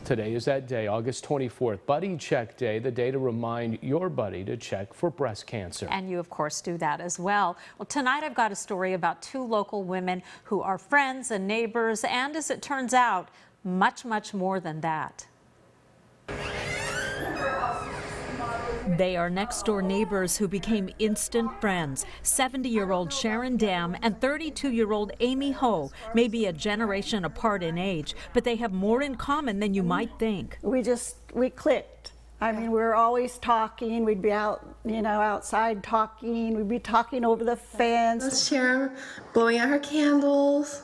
Today is that day, August 24th, Buddy Check Day, the day to remind your buddy to check for breast cancer. And you, of course, do that as well. Well, tonight I've got a story about two local women who are friends and neighbors, and as it turns out, much, much more than that. They are next-door neighbors who became instant friends. 70-year-old Sharon Dam and 32-year-old Amy Ho may be a generation apart in age, but they have more in common than you might think. We clicked. I mean, we were always talking. We'd be out, outside talking. We'd be talking over the fence. That's Sharon blowing out her candles.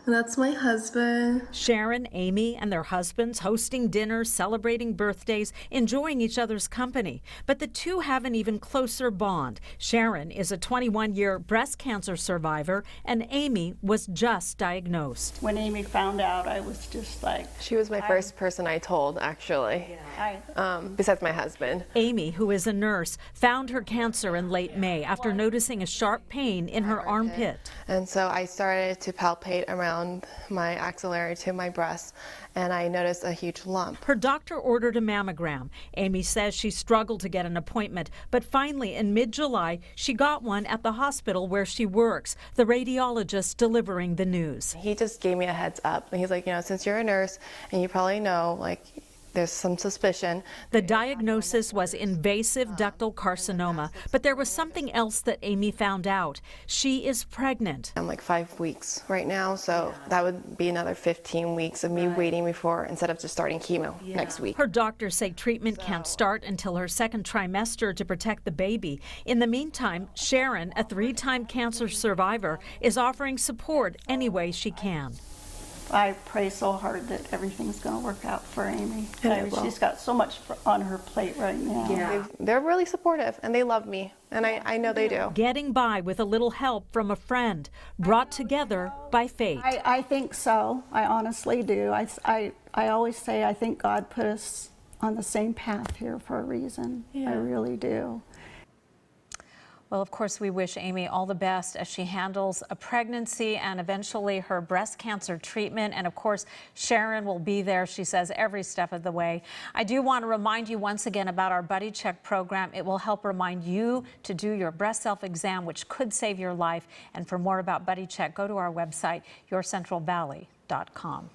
And that's my husband. Sharon, Amy, and their husbands hosting dinners, celebrating birthdays, enjoying each other's company. But the two have an even closer bond. Sharon is a 21-year breast cancer survivor, and Amy was just diagnosed. When Amy found out, I was just like... She was my first person I told, actually, besides my husband. Amy, who is a nurse, found her cancer in late May after noticing a sharp pain in her armpit. And so I started to palpate around my axillary to my breast, and I noticed a huge lump. Her doctor ordered a mammogram. Amy says she struggled to get an appointment, but finally in mid-July she got one at the hospital where she works, the radiologist delivering the news. He just gave me a heads up, and he's like, since you're a nurse and you probably know, there's some suspicion. The diagnosis was invasive ductal carcinoma, but there was something else that Amy found out. She is pregnant. I'm 5 weeks right now, so that would be another 15 weeks of me waiting before, instead of just starting chemo next week. Her doctors say treatment can't start until her second trimester to protect the baby. In the meantime, Sharon, a 3-time cancer survivor, is offering support any way she can. I pray so hard that everything's going to work out for Amy. She's got so much on her plate right now. Yeah. They're really supportive, and they love me, and I know they do. Getting by with a little help from a friend, brought together by fate. I think so. I honestly do. I always say I think God put us on the same path here for a reason. Yeah. I really do. Well, of course, we wish Amy all the best as she handles a pregnancy and eventually her breast cancer treatment. And of course, Sharon will be there, she says, every step of the way. I do want to remind you once again about our Buddy Check program. It will help remind you to do your breast self-exam, which could save your life. And for more about Buddy Check, go to our website, yourcentralvalley.com.